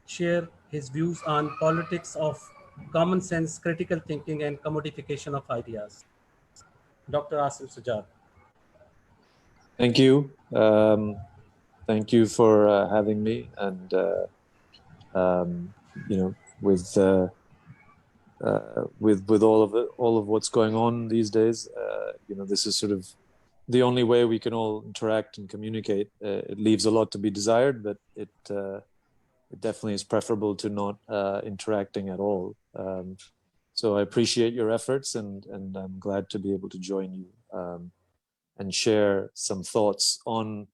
share his views on politics of common sense, critical thinking, and commodification of ideas. Dr. Asim Sajjad. Thank you. Thank you for having me. And you know, with all of what's going on these days, you know, this is sort of the only way we can all interact and communicate. It leaves a lot to be desired, but it definitely is preferable to not interacting at all. So I appreciate your efforts, and I'm glad to be able to join you and share some thoughts on,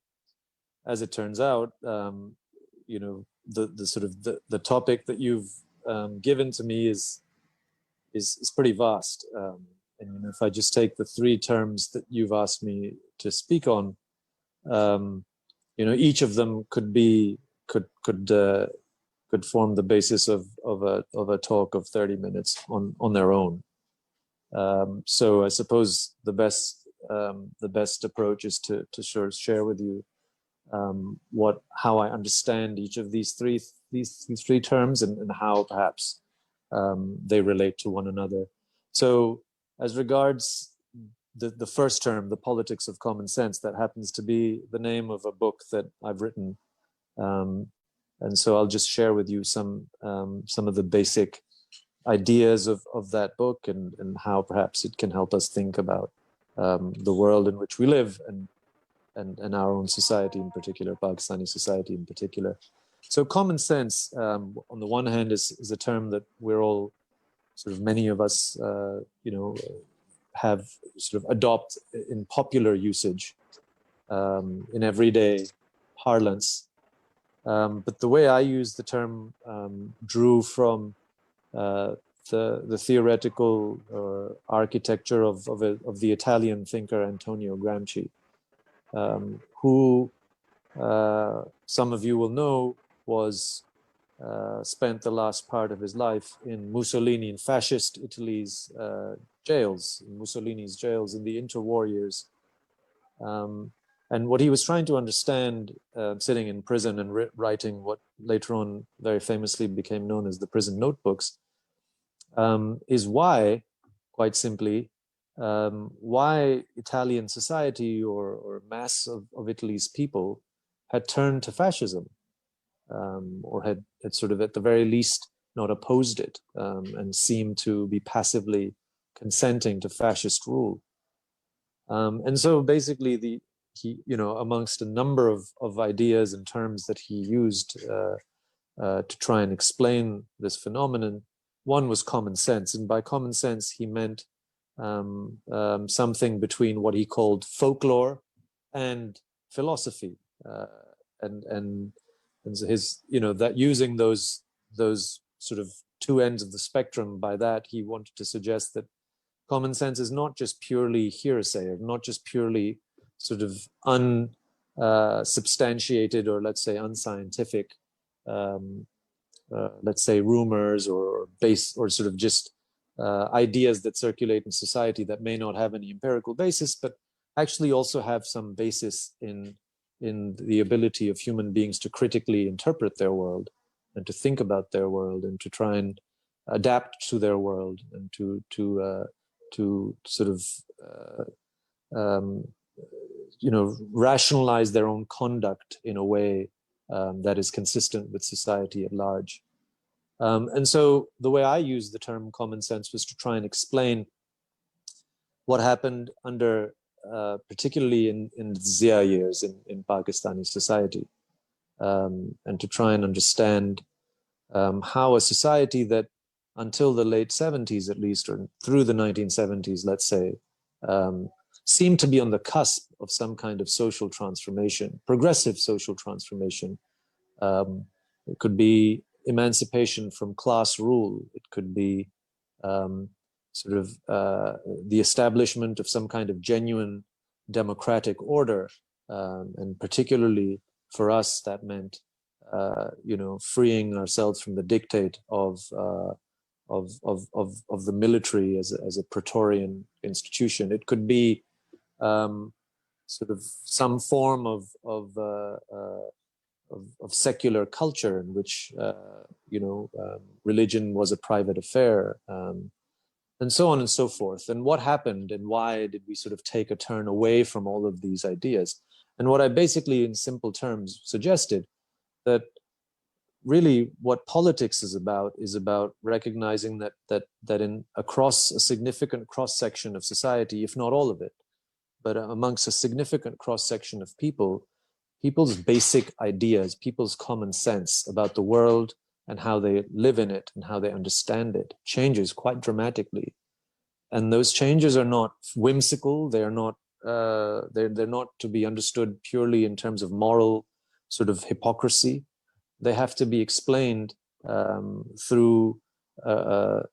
as it turns out, you know, the sort of the topic that you've given to me is pretty vast. And you know, if I just take the three terms that you've asked me to speak on, you know, each of them could form the basis of a talk of 30 minutes on their own. So I suppose the best approach is to sort of share with you how I understand each of these three terms, and how perhaps they relate to one another. So as regards the first term, the politics of common sense, that happens to be the name of a book that I've written. And so I'll just share with you some of the basic ideas of that book, and how perhaps it can help us think about the world in which we live, and our own society in particular, Pakistani society in particular. So common sense, on the one hand, is a term that we're all sort of, many of us, you know, have sort of adopt in popular usage, in everyday parlance. But the way I use the term drew from the theoretical architecture of the Italian thinker Antonio Gramsci, who some of you will know was spent the last part of his life in fascist Italy's jails, Mussolini's jails in the interwar years. And what he was trying to understand, sitting in prison and writing what later on very famously became known as the prison notebooks, is why, quite simply, why Italian society or mass of Italy's people had turned to fascism, or had sort of, at the very least, not opposed it, and seemed to be passively consenting to fascist rule. And so basically he, you know, amongst a number of ideas and terms that he used to try and explain this phenomenon, one was common sense. And by common sense, he meant something between what he called folklore and philosophy. And so his, you know, that using those sort of two ends of the spectrum, by that he wanted to suggest that common sense is not just purely hearsay, or not just purely sort of unsubstantiated, or let's say unscientific, let's say rumors or sort of just ideas that circulate in society that may not have any empirical basis, but actually also have some basis in the ability of human beings to critically interpret their world, and to think about their world, and to try and adapt to their world, and to sort of you know, rationalize their own conduct in a way that is consistent with society at large. And so the way I use the term common sense was to try and explain what happened under, particularly in the Zia years in Pakistani society, and to try and understand how a society that until the late 70s at least, or through the 1970s, let's say, seemed to be on the cusp of some kind of social transformation, progressive social transformation. It could be emancipation from class rule. It could be sort of the establishment of some kind of genuine democratic order. And particularly for us, that meant, you know, freeing ourselves from the dictate of the military as a Praetorian institution. It could be sort of some form of secular culture in which religion was a private affair, and so on and so forth. And what happened, and why did we sort of take a turn away from all of these ideas? And what I basically, in simple terms, suggested that really what politics is about recognizing that in across a significant cross section of society, if not all of it, but amongst a significant cross section of people, people's basic ideas, people's common sense about the world and how they live in it and how they understand it changes quite dramatically. And those changes are not whimsical. They are not. They're not to be understood purely in terms of moral sort of hypocrisy. They have to be explained through an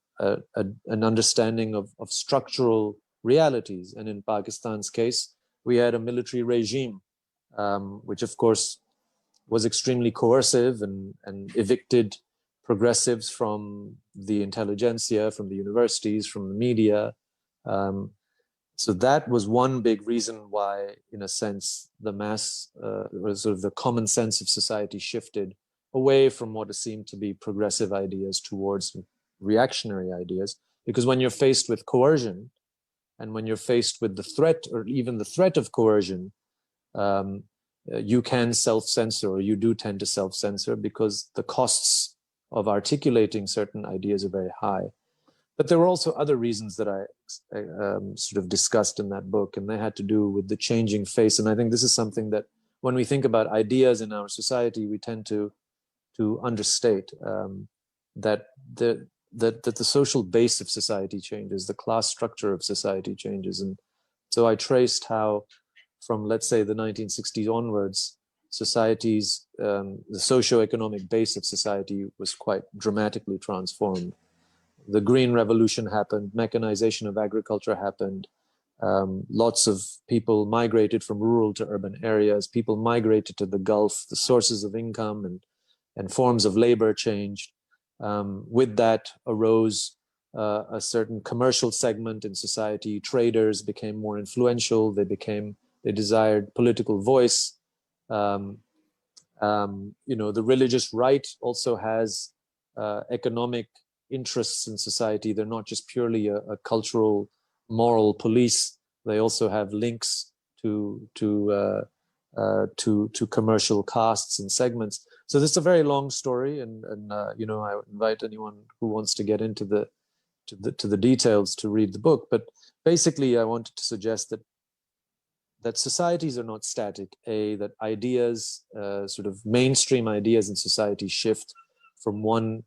understanding of structural realities. And in Pakistan's case, we had a military regime, which of course was extremely coercive and evicted progressives from the intelligentsia, from the universities, from the media. So that was one big reason why, in a sense, the mass, sort of the common sense of society shifted away from what seemed to be progressive ideas towards reactionary ideas. Because when you're faced with coercion, and when you're faced with the threat or even the threat of coercion, you can self-censor, or you do tend to self-censor, because the costs of articulating certain ideas are very high. But there were also other reasons that I sort of discussed in that book, and they had to do with the changing face. And I think this is something that when we think about ideas in our society, we tend to understate, that the social base of society changes, the class structure of society changes. And so I traced how, from, let's say, the 1960s onwards, societies, the socio-economic base of society was quite dramatically transformed. The Green Revolution happened, mechanization of agriculture happened, lots of people migrated from rural to urban areas, people migrated to the Gulf, the sources of income and forms of labor changed. With that arose a certain commercial segment in society. Traders became more influential, they desired political voice. The religious right also has economic interests in society. They're not just purely a cultural, moral police. They also have links to commercial castes and segments. So this is a very long story, and I invite anyone who wants to get into the details to read the book. But basically, I wanted to suggest that societies are not static. That ideas, sort of mainstream ideas in society, shift from one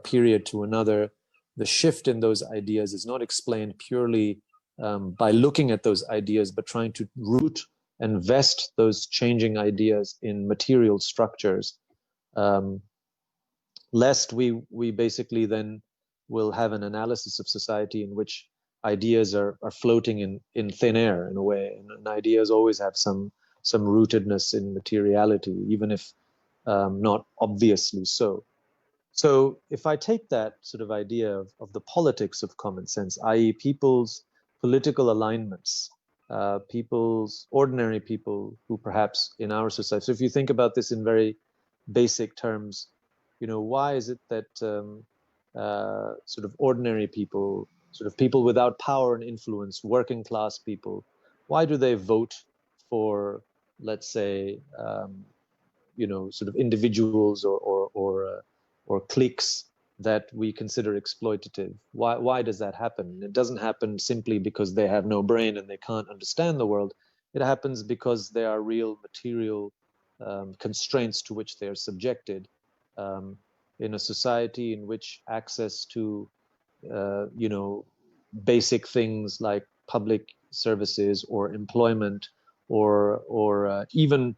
period to another. The shift in those ideas is not explained purely by looking at those ideas, but trying to root and vest those changing ideas in material structures, lest we basically then will have an analysis of society in which ideas are floating in thin air, in a way, and ideas always have some rootedness in materiality, even if not obviously so. So if I take that sort of idea of the politics of common sense, i.e. people's political alignments, ordinary people who perhaps in our society, so if you think about this in very basic terms, why is it that sort of ordinary people, sort of people without power and influence, working class people, why do they vote for, let's say, sort of individuals or cliques that we consider exploitative? Why does that happen? It doesn't happen simply because they have no brain and they can't understand the world. It happens because there are real material constraints to which they are subjected, in a society in which access to basic things like public services or employment or even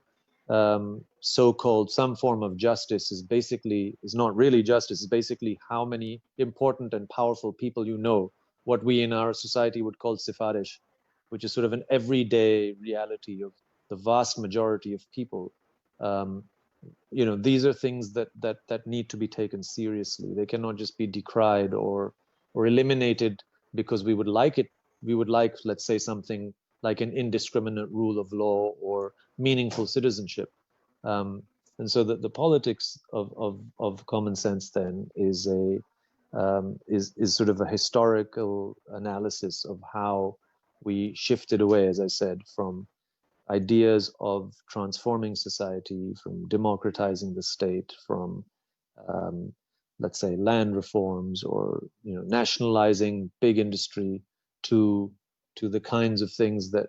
so-called some form of justice is not really justice. It's basically how many important and powerful people what we in our society would call sifarish, which is sort of an everyday reality of the vast majority of people. These are things that need to be taken seriously. They cannot just be decried or eliminated because we would like it. We would like, let's say, something like an indiscriminate rule of law or meaningful citizenship. And so that the politics of common sense then is is sort of a historical analysis of how we shifted away, as I said, from ideas of transforming society, from democratizing the state, from um, let's say land reforms or nationalizing big industry to the kinds of things that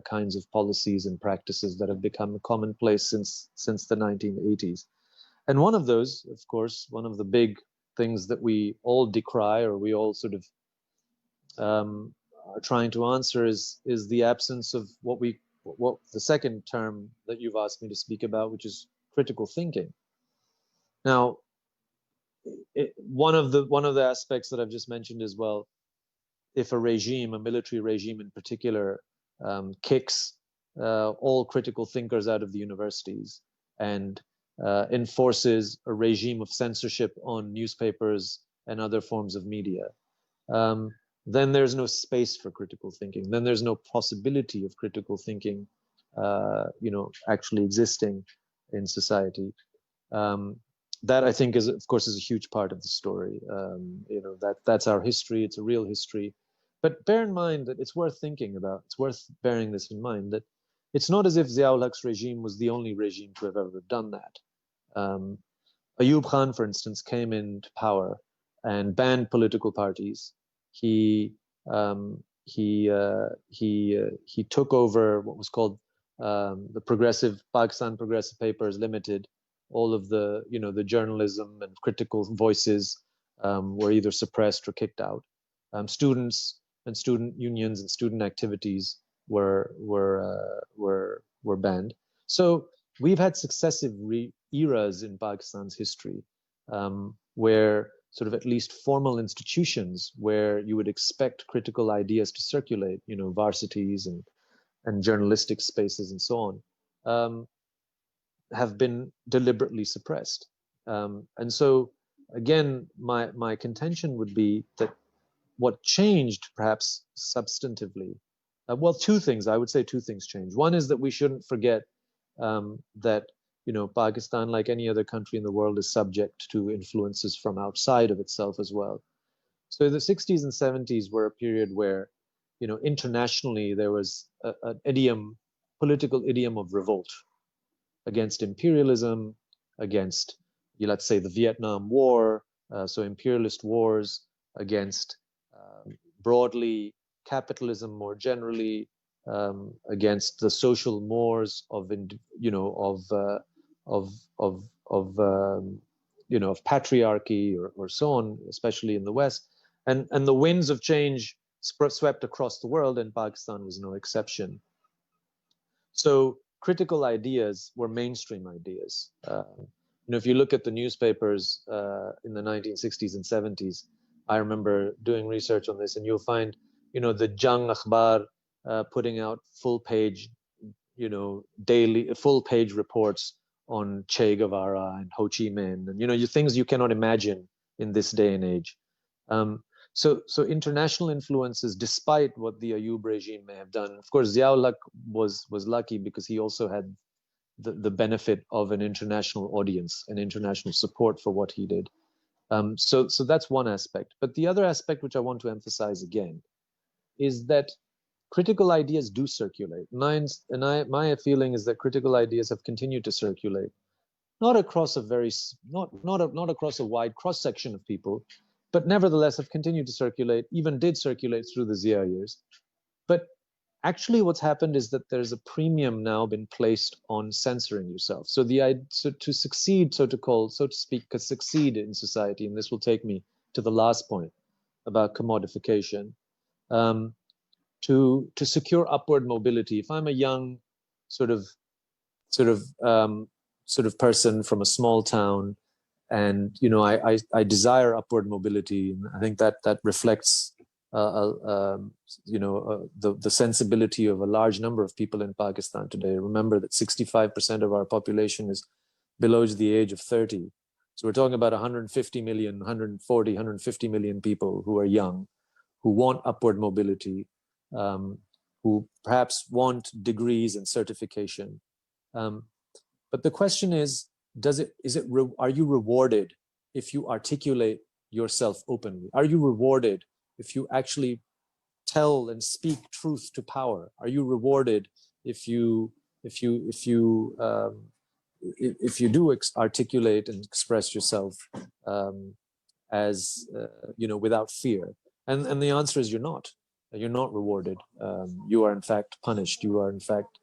kinds of policies and practices that have become commonplace since the 1980s. And one of those, of course, one of the big things that we all decry or we all sort of are trying to answer is the absence of what the second term that you've asked me to speak about, which is critical thinking. Now, one of the aspects that I've just mentioned is, well, if a regime, a military regime in particular, kicks all critical thinkers out of the universities and enforces a regime of censorship on newspapers and other forms of media, then there's no space for critical thinking. Then there's no possibility of critical thinking, actually existing in society. That I think is, of course, is a huge part of the story. That's our history. It's a real history. But bear in mind that it's worth thinking about. It's worth bearing this in mind, that it's not as if Ziaul Haq's regime was the only regime to have ever done that. Ayub Khan, for instance, came into power and banned political parties. He took over what was called the Pakistan Progressive Papers Limited. All of the the journalism and critical voices were either suppressed or kicked out. Students and student unions and student activities were banned. So we've had successive eras in Pakistan's history where sort of at least formal institutions where you would expect critical ideas to circulate, varsities and journalistic spaces and so on, have been deliberately suppressed. And so, again, my contention would be that what changed, perhaps substantively, well, two things. I would say two things changed. One is that we shouldn't forget that Pakistan, like any other country in the world, is subject to influences from outside of itself as well. So the 60s and 70s were a period where, internationally there was an political idiom of revolt against imperialism, against, let's say, the Vietnam War, so imperialist wars, against broadly capitalism more generally, against the social mores of patriarchy or so on, especially in the West, and the winds of change swept across the world, and Pakistan was no exception. So critical ideas were mainstream ideas. If you look at the newspapers in the 1960s and 70s, I remember doing research on this, and you'll find, the Jang Akhbar putting out full-page, daily full-page reports on Che Guevara and Ho Chi Minh, and things you cannot imagine in this day and age. So international influences, despite what the Ayub regime may have done, of course, Ziaul Haq was lucky because he also had the benefit of an international audience and international support for what he did. So that's one aspect. But the other aspect, which I want to emphasize again, is that critical ideas do circulate. My feeling is that critical ideas have continued to circulate, not across not across a wide cross section of people, but nevertheless have continued to circulate, even did circulate through the Zia years. But actually what's happened is that there's a premium now been placed on censoring yourself. So to succeed, so to speak, to succeed in society, and this will take me to the last point about commodification, to secure upward mobility. If I'm a young sort of person from a small town, and I desire upward mobility, and I think that reflects the sensibility of a large number of people in Pakistan today. Remember that 65% of our population is below the age of 30. So we're talking about 150 million, 140, 150 million people who are young, who want upward mobility, who perhaps want degrees and certification. But the question is, are you rewarded if you articulate yourself openly? Are you rewarded if you actually tell and speak truth to power? Are you rewarded if you if you if you if you do articulate and express yourself as without fear? And the answer is you're not. You're not rewarded. You are in fact punished. You are in fact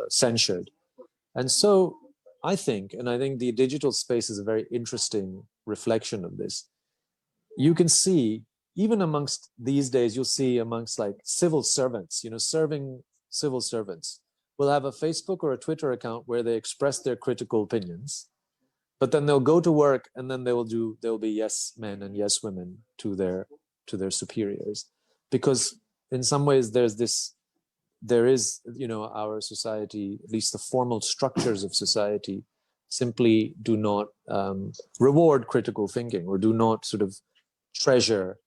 censured. And so I think the digital space is a very interesting reflection of this. You can see, even amongst these days, you'll see amongst like civil servants, serving civil servants will have a Facebook or a Twitter account where they express their critical opinions, but then they'll go to work and then they'll be yes men and yes women to their superiors, because in some ways there is, our society, at least the formal structures of society, simply do not reward critical thinking, or do not sort of treasure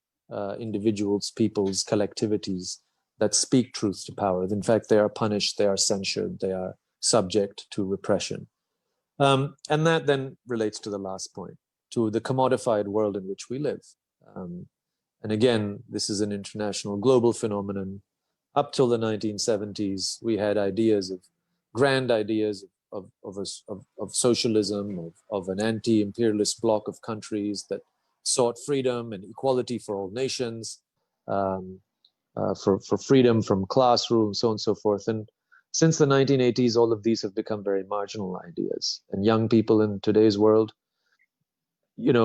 individuals, peoples, collectivities that speak truth to power. In fact, they are punished, they are censured, they are subject to repression. And that then relates to the last point, to the commodified world in which we live. And again, this is an international global phenomenon. Up till the 1970s, we had grand ideas of socialism, of an anti-imperialist bloc of countries that sought freedom and equality for all nations, for freedom from class rule, and so on and so forth. And since the 1980s, all of these have become very marginal ideas. And young people in today's world, in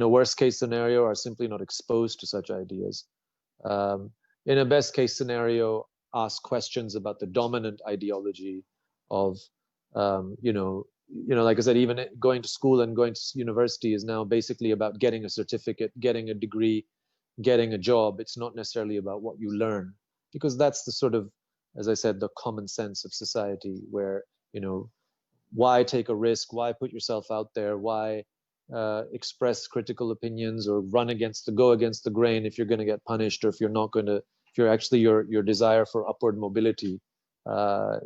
a worst case scenario, are simply not exposed to such ideas. In a best case scenario, ask questions about the dominant ideology of, like I said, even going to school and going to university is now basically about getting a certificate, getting a degree, getting a job. It's not necessarily about what you learn, because that's the sort of, as I said, the common sense of society, where, why take a risk? Why put yourself out there? Why express critical opinions or go against the grain if you're going to get punished, or if you're actually your desire for upward mobility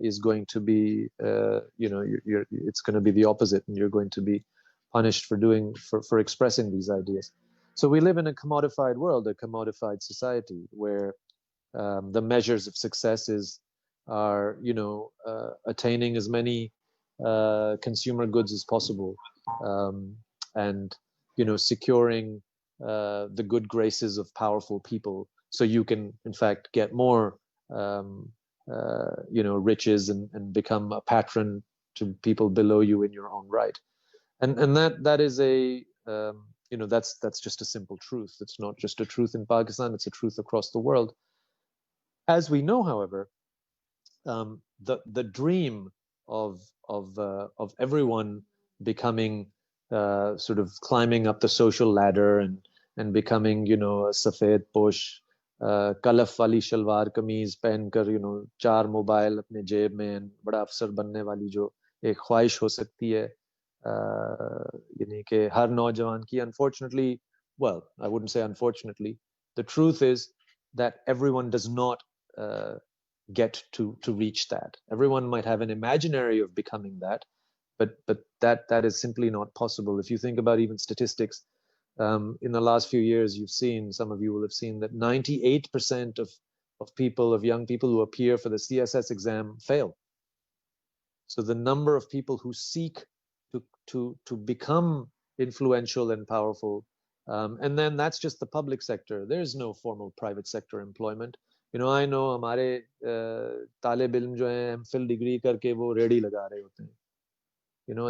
is going to be, it's going to be the opposite, and you're going to be punished for expressing these ideas. So we live in a commodified world, a commodified society, where the measures of success are attaining as many consumer goods as possible, and securing the good graces of powerful people, so you can in fact get more riches and become a patron to people below you in your own right. And that is that's just a simple truth. It's not just a truth in Pakistan, it's a truth across the world. As we know, however, the dream of everyone becoming sort of climbing up the social ladder and becoming a safed posh कलफ वाली शलवार कमीज पहनकर 4 mobile अपने जेब में बड़ा अफसर बनने वाली जो एक ख्वाहिश हो सकती है, यानी कि हर नौजवान की, unfortunately, well, I wouldn't say unfortunately, the truth is that everyone does not get to reach that. Everyone might have an imaginary of becoming that, but that is simply not possible. If you think about even statistics, in the last few years, some of you will have seen that 98% of young people who appear for the CSS exam fail. So the number of people who seek to become influential and powerful, and then that's just the public sector. There's no formal private sector employment. I know हमारे तालिब इल्म जो हैं MPhil degree करके वो ready लगा रहे होते हैं,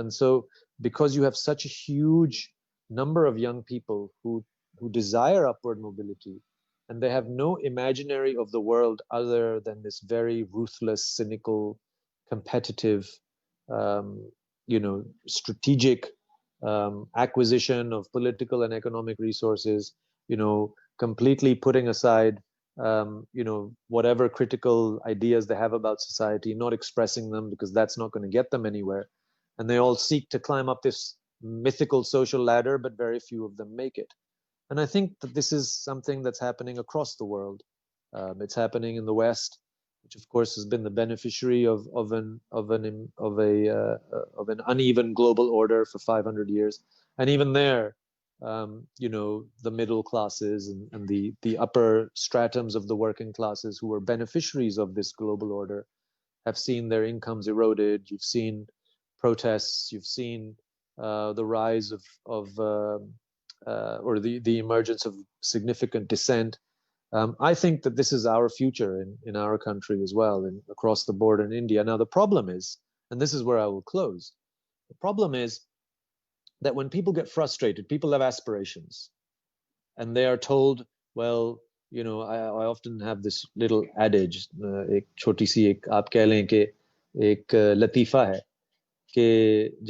and so because you have such a huge number of young people who desire upward mobility, and they have no imaginary of the world other than this very ruthless, cynical, competitive, strategic acquisition of political and economic resources, completely putting aside whatever critical ideas they have about society, not expressing them because that's not going to get them anywhere. And they all seek to climb up this mythical social ladder, but very few of them make it. And I think that this is something that's happening across the world. It's happening in the West. which of course has been the beneficiary of an uneven global order for 500 years. And even there, you know, the middle classes and the upper stratums of the working classes who were beneficiaries of this global order have seen their incomes eroded. You've seen protests. You've seen the rise or the emergence of significant dissent. I think that this is our future in our country as well, and across the board in India. Now, the problem is, and this is where I will close, the problem is that when people get frustrated, people have aspirations, and they are told, well, you know, I often have this little adage, एक छोटी सी एक आप कह लें कि एक लतीफ़ा है कि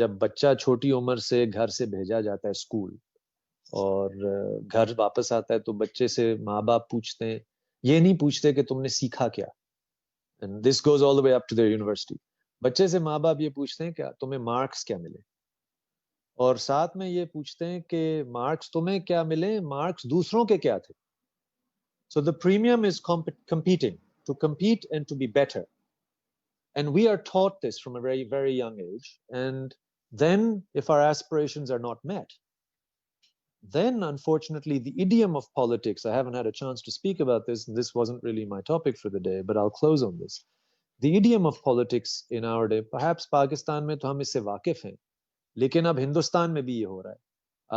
जब बच्चा छोटी उम्र से घर से भेजा जाता है स्कूल और घर वापस आता है तो बच्चे से माँ बाप पूछते हैं, ये नहीं पूछते कि तुमने सीखा क्या, and this goes all the way up to their university. बच्चे से माँ बाप ये पूछते हैं क्या तुम्हें मार्क्स क्या मिले, और साथ में ये पूछते हैं कि मार्क्स तुम्हें क्या मिले, मार्क्स दूसरों के क्या थे. So the premium is competing, to compete and to be better. And we are taught this from a very, very young age. And then if our aspirations are not met, then unfortunately the idiom of politics, I haven't had a chance to speak about this, and this wasn't really my topic for the day, but I'll close on this. The idiom of politics in our day, perhaps Pakistan में तो हम इससे वाकिफ हैं, लेकिन अब हिंदुस्तान में भी ये हो रहा है.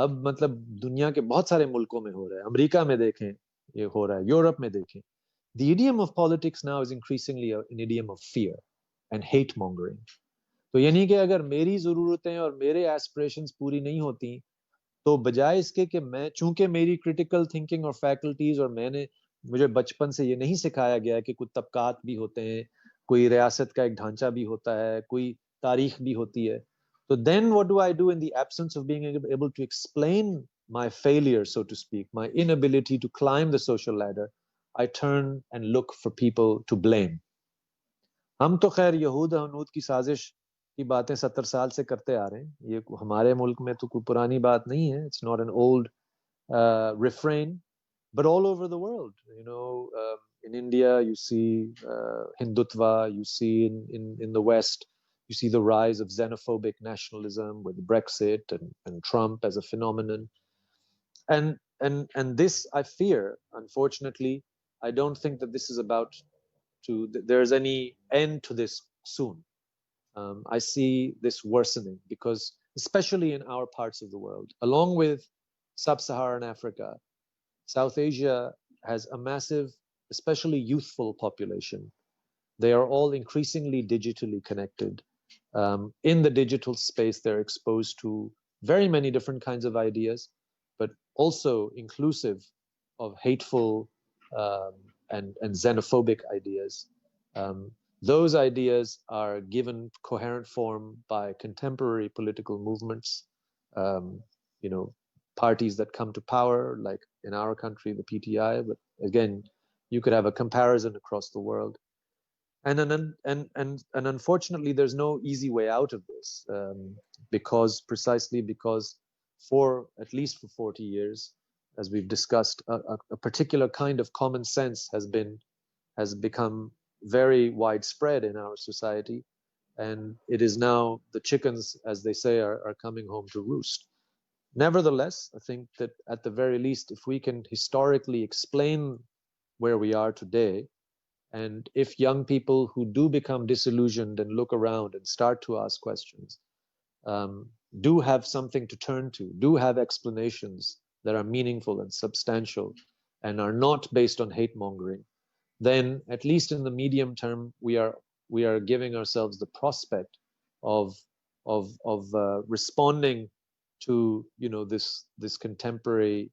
अब मतलब दुनिया के बहुत सारे मुल्कों में हो रहा है, अमेरिका में देखें ये हो रहा है, यूरोप में देखें. The idiom of politics now is increasingly an idiom of fear and hate mongering. तो यानी कि अगर मेरी ज़रूरतें और मेरे एस्पिरेशंस पूरी नहीं होती, तो बजाय इसके कि मैं, चूंकि मेरी क्रिटिकल थिंकिंग और फैकल्टीज और मुझे बचपन से ये नहीं सिखाया गया कि कुछ तबकात भी होते हैं, कोई रियासत का एक ढांचा भी होता है, कोई तारीख भी होती है. So then what do I do in the absence of being able to explain my failure, so to speak, my inability to climb the social ladder? I turn and look for people to blame. हम तो खैर यहूद हनूद की साजिश की बातें 70 साल से करते आ रहे हैं. ये हमारे मुल्क में तो कोई पुरानी बात नहीं है. It's not an old refrain, but all over the world, you know, in India, you see Hindutva, you see in the West, you see the rise of xenophobic nationalism with Brexit and Trump as a phenomenon. And this, I fear, unfortunately, I don't think that this is there's any end to this soon. I see this worsening because, especially in our parts of the world, along with sub-Saharan Africa, South Asia has a massive, especially youthful population. They are all increasingly digitally connected. In the digital space, they're exposed to very many different kinds of ideas, but also inclusive of hateful and xenophobic ideas. Those ideas are given coherent form by contemporary political movements, you know, parties that come to power, like in our country, the PTI, but again, you could have a comparison across the world. And unfortunately, there's no easy way out of this, precisely because at least for 40 years, as we've discussed, a particular kind of common sense has become very widespread in our society, and it is now the chickens, as they say, are coming home to roost. Nevertheless, I think that at the very least, if we can historically explain where we are today, and if young people who do become disillusioned and look around and start to ask questions, do have something to turn to, do have explanations that are meaningful and substantial and are not based on hate mongering, then at least in the medium term, we are giving ourselves the prospect of responding to, you know, this contemporary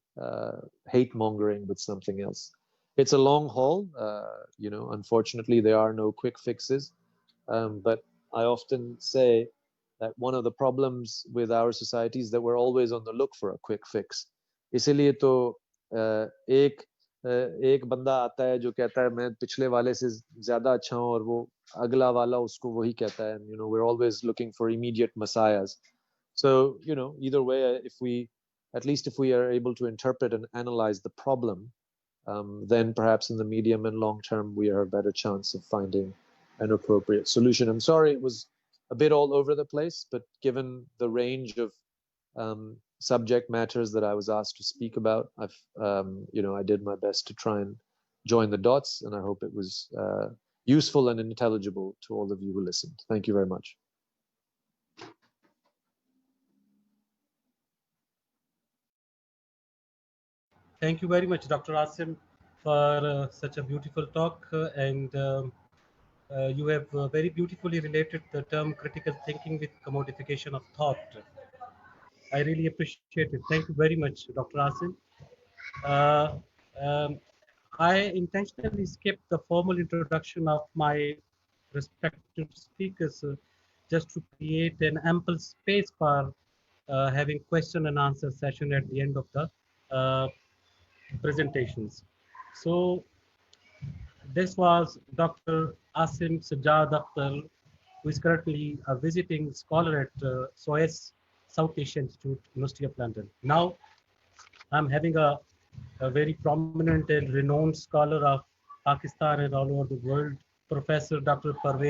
hate mongering with something else. It's a long haul. You know, unfortunately, there are no quick fixes. But I often say that one of the problems with our society is that we're always on the look for a quick fix. इसीलिए तो एक बंदा आता है जो कहता है मैं पिछले वाले से ज्यादा अच्छा हूँ और वो अगला वाला उसको वही कहता है. You know, we're always looking for immediate messiahs. So, you know, either way, at least if we are able to interpret and analyze the problem, then perhaps in the medium and long term, we are a better chance of finding an appropriate solution. I'm sorry it was a bit all over the place, but given the range of subject matters that I was asked to speak about, I did my best to try and join the dots, and I hope it was useful and intelligible to all of you who listened. Thank you very much. Thank you very much, Dr. Asim, for such a beautiful talk. And you have very beautifully related the term critical thinking with commodification of thought. I really appreciate it. Thank you very much, Dr. Asim. Uh, um, I intentionally skipped the formal introduction of my respected speakers just to create an ample space for having question and answer session at the end of the uh, presentations. So this was Dr. Asim Sajjad Akhtar, who is currently a visiting scholar at SOAS South Asia Institute, University of London. Now, I'm having a very prominent and renowned scholar of Pakistan and all over the world, Professor Dr. Parvez